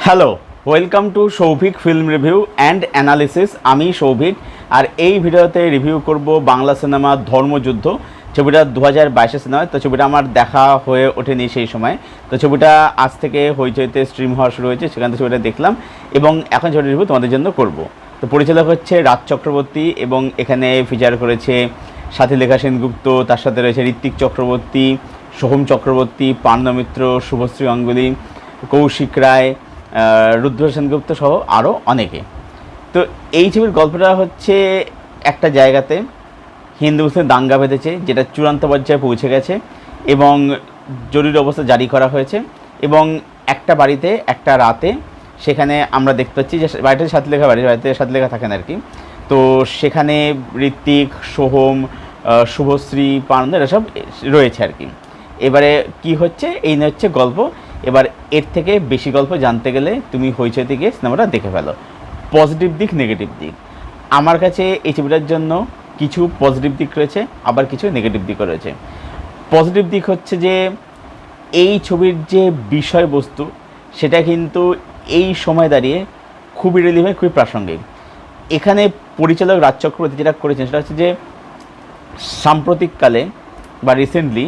Hello, welcome to Souvik film review and analysis. আমি সৌভিক, আর এই ভিডিওতে রিভিউ করব বাংলা সিনেমা ধর্মযুদ্ধ। ছবিটা 2022 সিনেমা। তো ছবিটা আমার দেখা হয়ে ওঠেনি সেই সময়। তো ছবিটা আজ থেকে হইচইতে স্ট্রিম হওয়া শুরু হয়েছে, সেখান থেকে ছবিটা দেখলাম এবং এখন ছবিটা রিভিউ তোমাদের জন্য করব। তো পরিচালক হচ্ছে রাজ চক্রবর্তী এবং এখানে ফিচার করেছে সাথীলেখা সেনগুপ্ত, তার সাথে রয়েছে ঋত্বিক চক্রবর্তী, সোহম চক্রবর্তী, পার্নো মিত্র, শুভশ্রী গাঙ্গুলি, কৌশিক রায়, রুদ্র সেনগুপ্ত সহ আরও অনেকে। তো এই ছবির গল্পটা হচ্ছে একটা জায়গাতে হিন্দু মুসলিম দাঙ্গা বেঁধেছে, যেটা চূড়ান্ত পর্যায়ে পৌঁছে গেছে এবং জরুরি অবস্থা জারি করা হয়েছে। এবং একটা বাড়িতে একটা রাতে সেখানে আমরা দেখতে পাচ্ছি যে বাড়িটা সাথীলেখা বাড়িতে সাথীলেখা থাকেন আর কি। তো সেখানে ঋত্বিক, সোহম, শুভশ্রী, পার্নো এরা সব রয়েছে আর কি। এবারে কি হচ্ছে এই নিয়ে হচ্ছে গল্প। এবার এর থেকে বেশি গল্প জানতে গেলে তুমি হইচই থেকে সিনেমাটা দেখে ফেলো। পজিটিভ দিক, নেগেটিভ দিক। আমার কাছে এই ছবিটার জন্য কিছু পজিটিভ দিক রয়েছে, আবার কিছু নেগেটিভ দিকও রয়েছে। পজিটিভ দিক হচ্ছে যে এই ছবির যে বিষয়বস্তু সেটা কিন্তু এই সময় দাঁড়িয়ে খুবই রিলেভেন্ট, খুবই প্রাসঙ্গিক। এখানে পরিচালক রাজ চক্রবর্তী যেটা করেছেন সেটা হচ্ছে যে সাম্প্রতিককালে বা রিসেন্টলি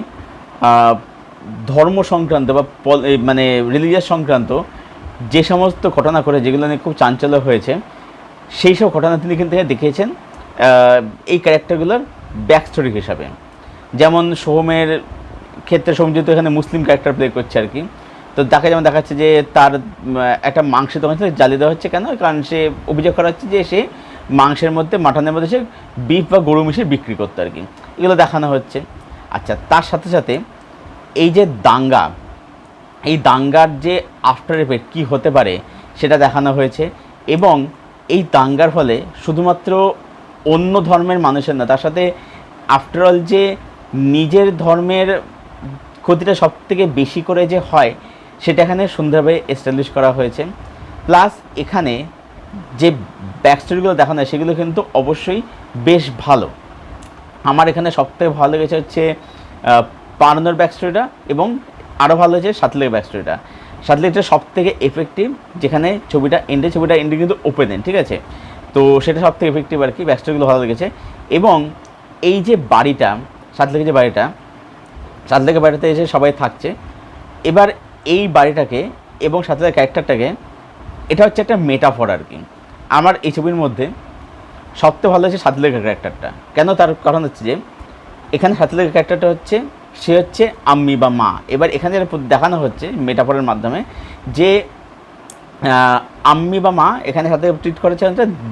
ধর্ম সংক্রান্ত বা মানে রিলিজিয়াস সংক্রান্ত যে সমস্ত ঘটনা করে যেগুলো নিয়ে খুব চাঞ্চল্য হয়েছে, সেই সব ঘটনা তিনি কিন্তু দেখিয়েছেন এই ক্যারেক্টারগুলোর ব্যাক স্টোরি হিসাবে। যেমন সোহমের ক্ষেত্রে সোহম যেহেতু এখানে মুসলিম ক্যারেক্টার প্লে করছে আর কি। তো তাকে যেমন দেখাচ্ছে যে তার একটা মাংসের দোকান থেকে জ্বালিয়ে দেওয়া হচ্ছে। কেন? কারণ সে অভিযোগ করা হচ্ছে যে সে মাংসের মধ্যে, মাটনের মধ্যে সে বিফ বা গরু মিশিয়ে বিক্রি করতো আর কি। এগুলো দেখানো হচ্ছে। আচ্ছা, তার সাথে সাথে এই যে দাঙ্গা, এই দাঙ্গার যে আফটার এফেক্ট কী হতে পারে সেটা দেখানো হয়েছে। এবং এই দাঙ্গার ফলে শুধুমাত্র অন্য ধর্মের মানুষের না, তার সাথে আফটারঅল যে নিজের ধর্মের ক্ষতিটা সবথেকে বেশি করে যে হয় সেটা এখানে সুন্দরভাবে এস্টাবলিশ করা হয়েছে। প্লাস এখানে যে ব্যাকস্টোরিগুলো দেখানো হয় সেগুলো কিন্তু অবশ্যই বেশ ভালো। আমার এখানে সবথেকে ভালো লেগেছে হচ্ছে পার্নোর ব্যাকস্টোরিটা, এবং আরও ভালো হয়েছে সাথীলেখার ব্যাকস্টোরিটা। সাথীলেখাটা সব থেকে এফেক্টিভ, যেখানে ছবিটা এন্ডে কিন্তু ওপেন এন্ড, ঠিক আছে। তো সেটা সব থেকে এফেক্টিভ আর কি। ব্যাকস্টোরিগুলো ভালো লেগেছে। এবং এই যে বাড়িটা, সাথীলেখার যে বাড়িটা, সাথীলেখার বাড়িতে এসে সবাই থাকছে। এবার এই বাড়িটাকে এবং সাথীলেখার ক্যারেক্টারটাকে, এটা হচ্ছে একটা মেটাফর আর কি। আমার এই ছবির মধ্যে সবথেকে ভালো হচ্ছে সাথীলেখার ক্যারেক্টারটা। কেন? তার কারণ হচ্ছে যে এখানে সাথীলেখার ক্যারেক্টারটা হচ্ছে, সে হচ্ছে আম্মি বা মা। এবার এখানে দেখানো হচ্ছে মেটাফরের মাধ্যমে যে আম্মি বা মা এখানে সাথে ট্রিট করেছে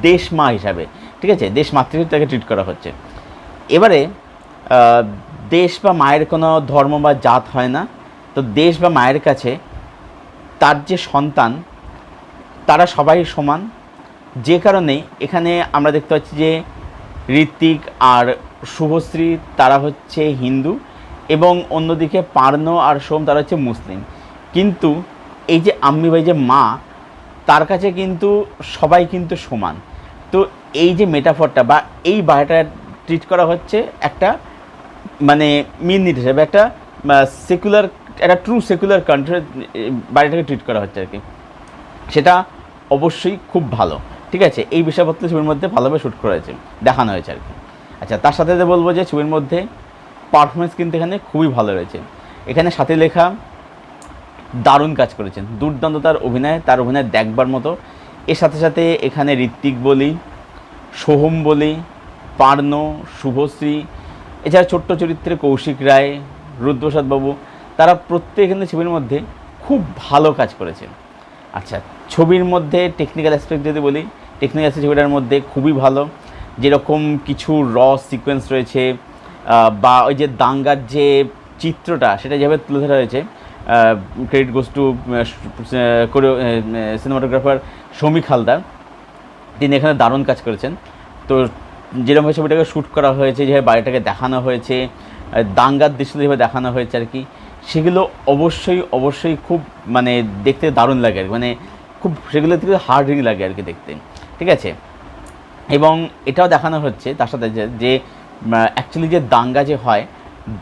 দেশ মা হিসাবে, ঠিক আছে। দেশ মাতৃ তাকে ট্রিট করা হচ্ছে। এবারে দেশ বা মায়ের কোনো ধর্ম বা জাত হয় না। তো দেশ বা মায়ের কাছে তার যে সন্তান, তারা সবাই সমান। যে কারণে এখানে আমরা দেখতে পাচ্ছি যে ঋত্বিক আর শুভশ্রী তারা হচ্ছে হিন্দু এবং অন্যদিকে পার্নো আর সোম তারা হচ্ছে মুসলিম। কিন্তু এই যে আম্মি ভাই যে মা, তার কাছে কিন্তু সবাই কিন্তু সমান। তো এই যে মেটাফরটা বা এই বাড়িটা ট্রিট করা হচ্ছে একটা মানে মিনিট হিসেবে, একটা সেকুলার, একটা ট্রু সেকুলার কান্ট্রি বাড়িটাকে ট্রিট করা হচ্ছে আর কি। সেটা অবশ্যই খুব ভালো, ঠিক আছে। এই বিষয়পত্র ছবির মধ্যে ভালোভাবে শ্যুট করা হয়েছে, দেখানো হয়েছে আর কি। আচ্ছা, তার সাথে বলবো যে ছবির মধ্যে পারফরমেন্স কিন্তু এখানে খুবই ভালো রয়েছে। এখানে সাথীলেখা দারুণ কাজ করেছেন, দুর্দান্ত তার অভিনয়, তার অভিনয় দেখবার মতো। এর সাথে সাথে এখানে ঋত্বিক বলি, সোহম বলি, পার্নো, শুভশ্রী, এছাড়া ছোট্ট চরিত্রে কৌশিক রায়, রুদ্রপ্রসাদ বাবু, তারা প্রত্যেক এখানে ছবির মধ্যে খুব ভালো কাজ করেছে। আচ্ছা, ছবির মধ্যে টেকনিক্যাল অ্যাসপেক্ট যদি বলি, টেকনিক্যাল অ্যাসপেক্ট ছবিটার মধ্যে খুবই ভালো। যেরকম কিছু সিকোয়েন্স রয়েছে বা ওই যে দাঙ্গার যে চিত্রটা সেটা যেভাবে তুলে ধরা হয়েছে, credit goes to cinematographer Samik Haldar, তিনি এখানে দারুণ কাজ করেছেন। তো যেরকমভাবে ছবিটাকে শ্যুট করা হয়েছে, যেভাবে বাড়িটাকে দেখানো হয়েছে, দাঙ্গার দৃশ্য যেভাবে দেখানো হয়েছে আর কি, সেগুলো অবশ্যই খুব মানে দেখতে দারুণ লাগে আর কি। মানে খুব সেগুলো থেকে হার্ডিং লাগে আর কি দেখতে, ঠিক আছে। এবং এটাও দেখানো হচ্ছে তার সাথে যে অ্যাকচুয়ালি যে দাঙ্গা যে হয়,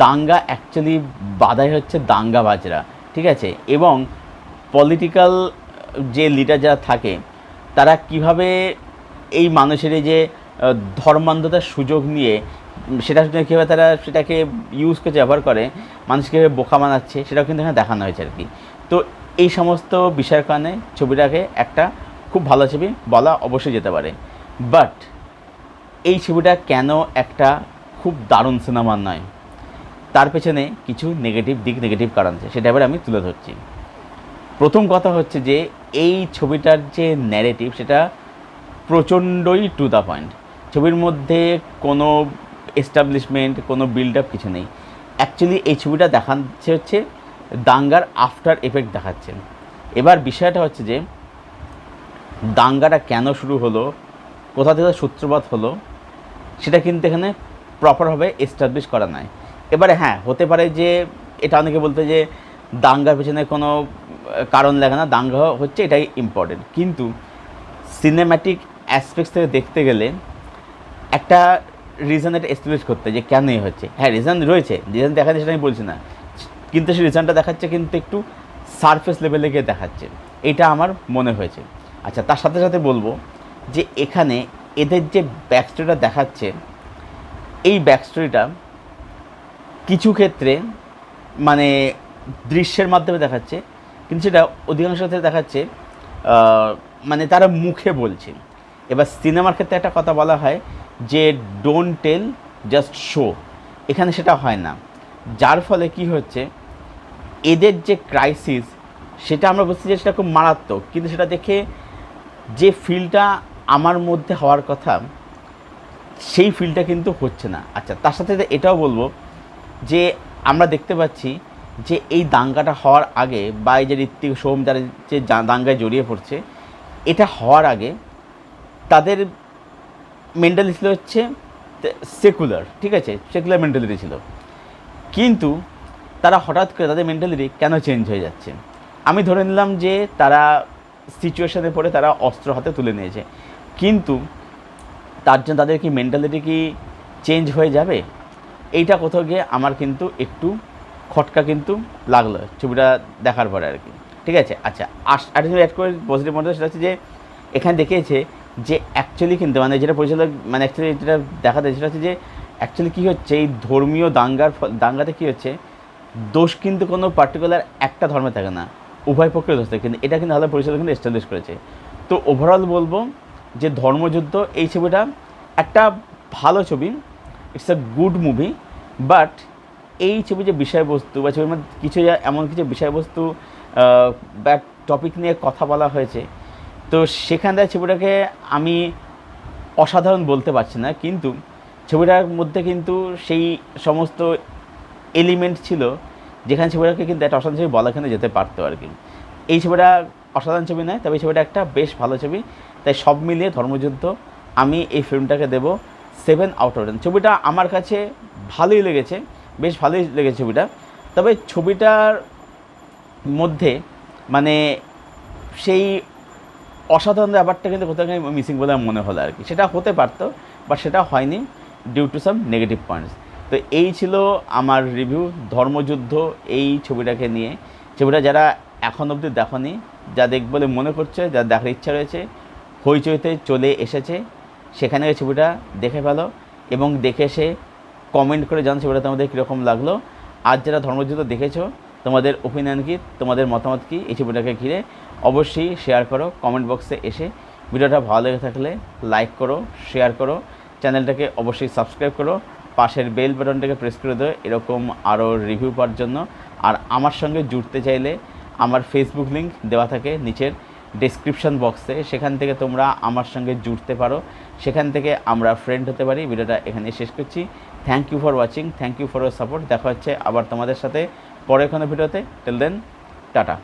দাঙ্গা অ্যাকচুয়ালি বাধাই হচ্ছে দাঙ্গাবাজরা, ঠিক আছে। এবং পলিটিক্যাল যে লিডার যারা থাকে তারা কিভাবে এই মানুষের এই যে ধর্মান্ধতার সুযোগ নিয়ে সেটা কীভাবে তারা সেটাকে ইউজ করে ব্যবহার করে, মানুষকে বোকা বানাচ্ছে, সেটাও কিন্তু এখানে দেখানো হয়েছে আর কি। তো এই সমস্ত বিষয়ের কারণে ছবিটাকে একটা খুব ভালো ছবি বলা অবশ্যই যেতে পারে। বাট এই ছবিটা কেন একটা খুব দারুণ সিনেমা নয়, তার পেছনে কিছু নেগেটিভ কারণ আছে, সেটা এবার আমি তুলে ধরছি। প্রথম কথা হচ্ছে যে এই ছবিটার যে ন্যারেটিভ সেটা প্রচণ্ডই টু দ্য পয়েন্ট। ছবির মধ্যে কোনো এস্টাবলিশমেন্ট, কোনো বিল্ড আপ কিছু নেই। অ্যাকচুয়ালি এই ছবিটা দেখাচ্ছে হচ্ছে দাঙ্গার আফটার এফেক্ট দেখাচ্ছে। এবার বিষয়টা হচ্ছে যে দাঙ্গাটা কেন শুরু হলো, কোথা থেকে সূত্রপাত হলো, সেটা কিন্তু এখানে প্রপারভাবে এস্টাবলিশ করা নয়। এবারে হ্যাঁ, হতে পারে যে এটা অনেকে বলতে যে দাঙ্গার পেছনে কোনো কারণ লাগে না, দাঙ্গা হচ্ছে এটাই ইম্পর্টেন্ট, কিন্তু সিনেম্যাটিক অ্যাসপেক্টস থেকে দেখতে গেলে একটা রিজন এটা এস্টাবলিশ করতে যে কেন এই হচ্ছে। হ্যাঁ, রিজন রয়েছে, রিজন দেখাচ্ছে সেটা আমি বলছি না, কিন্তু সেই রিজনটা দেখাচ্ছে কিন্তু একটু সারফেস লেভেলে গিয়ে দেখাচ্ছে, এটা আমার মনে হয়েছে। আচ্ছা, তার সাথে সাথে বলবো যে এখানে এদের যে ব্যাকস্টোরিটা দেখাচ্ছে, এই ব্যাকস্টোরিটা কিছু ক্ষেত্রে মানে দৃশ্যের মাধ্যমে দেখাচ্ছে, কিন্তু সেটা অধিকাংশ ক্ষেত্রে দেখাচ্ছে মানে তারা মুখে বলছে। এবার সিনেমার ক্ষেত্রে একটা কথা বলা হয় যে ডোন্ট টেল জাস্ট শো, এখানে সেটা হয় না, যার ফলে কি হচ্ছে এদের যে ক্রাইসিস সেটা আমরা বুঝছি যে সেটা খুব মারাত্মক, কিন্তু সেটা দেখে যে ফিলটা আমার মধ্যে হওয়ার কথা সেই ফিলটা কিন্তু হচ্ছে না। আচ্ছা, তার সাথে এটাও বলবো যে আমরা দেখতে পাচ্ছি যে এই দাঙ্গাটা হওয়ার আগে বা এই যে ঋত্বিক, সোম যারা যে দাঙ্গায় জড়িয়ে পড়ছে, এটা হওয়ার আগে তাদের মেন্টালিটি ছিল হচ্ছে সেকুলার, ঠিক আছে, সেকুলার মেন্টালিটি ছিল, কিন্তু তারা হঠাৎ করে তাদের মেন্টালিটি কেন চেঞ্জ হয়ে যাচ্ছে? আমি ধরে নিলাম যে তারা সিচুয়েশনে পড়ে তারা অস্ত্র হাতে তুলে নিয়েছে, কিন্তু তার জন্য তাদের কি মেন্টালিটি কি চেঞ্জ হয়ে যাবে? এইটা কোথাও গিয়ে আমার কিন্তু একটু খটকা কিন্তু লাগলো ছবিটা দেখার পরে আর কি, ঠিক আছে। আচ্ছা, আর অ্যাড করে পজিটিভ মনে সেটা হচ্ছে যে এখানে দেখিয়েছে যে অ্যাকচুয়ালি কিন্তু মানে যেটা পরিচালক মানে অ্যাকচুয়ালি যেটা দেখা যায় সেটা হচ্ছে যে অ্যাকচুয়ালি কী হচ্ছে এই ধর্মীয় দাঙ্গাতে কী হচ্ছে, দোষ কিন্তু কোনো পার্টিকুলার একটা ধর্মে থাকে না, উভয় পক্ষের দোষ থাকে, কিন্তু এটা কিন্তু আলাদা পরিচালক কিন্তু এস্টাবলিশ করেছে। তো ওভারঅল বলবো যে ধর্মযুদ্ধ এই ছবিটা একটা ভালো ছবি, it's a good movie, but এই ছবির যে বিষয়বস্তু বা ছবির মধ্যে কিছু এমন কিছু বিষয়বস্তু বা টপিক নিয়ে কথা বলা হয়েছে, তো সেখান থেকে ছবিটাকে আমি অসাধারণ বলতে পারছি না, কিন্তু ছবিটার মধ্যে কিন্তু সেই সমস্ত এলিমেন্ট ছিল যেখানে ছবিটাকে কিন্তু একটা অসাধারণ ছবি বলা এখানে যেতে পারতো আর কি। এই ছবিটা অসাধারণ ছবি নয়, তবে এই ছবিটা একটা বেশ ভালো ছবি। তাই সব মিলিয়ে ধর্মযুদ্ধ আমি এই ফিল্মটাকে দেবো 7/10। ছবিটা আমার কাছে ভালোই লেগেছে, বেশ ভালোই লেগেছে ছবিটা, তবে ছবিটার মধ্যে মানে সেই অসাধারণ ব্যাপারটা কিন্তু কোথাও মিসিং বলে মনে হলো আর কি। সেটা হতে পারতো, বাট সেটা হয়নি due to some negative points. তো এই ছিল আমার রিভিউ ধর্মযুদ্ধ এই ছবিটাকে নিয়ে। ছবিটা যারা এখন অবধি দেখনি, যা দেখব বলে মনে করছে, যা দেখার ইচ্ছা রয়েছে, হইচইতে চলে এসেছে, সেখানে ছবিটা দেখে ফেলো এবং দেখে এসে কমেন্ট করে জানো ছবিটা তোমাদের কীরকম লাগলো। আর যারা ধর্মযুদ্ধ দেখেছো তোমাদের ওপিনিয়ন কী, তোমাদের মতামত কী এই ছবিটাকে ঘিরে অবশ্যই শেয়ার করো কমেন্ট বক্সে এসে। ভিডিওটা ভালো লেগে থাকলে লাইক করো, শেয়ার করো, চ্যানেলটাকে অবশ্যই সাবস্ক্রাইব করো, পাশের বেল বাটনটাকে প্রেস করে দাও এরকম আরও রিভিউ পাওয়ার জন্য। আর আমার সঙ্গে জুড়তে চাইলে আমার ফেসবুক লিঙ্ক দেওয়া থাকে নিচের ডেসক্রিপশন বক্সে, সেখান থেকে তোমরা আমার সঙ্গে জুড়তে পারো, সেখান থেকে আমরা ফ্রেন্ড হতে পারি। ভিডিওটা এখানে শেষ করছি। Thank you for watching, thank you for your support. দেখা হচ্ছে আবার তোমাদের সাথে পরের কোনো ভিডিওতে। Till then, tata.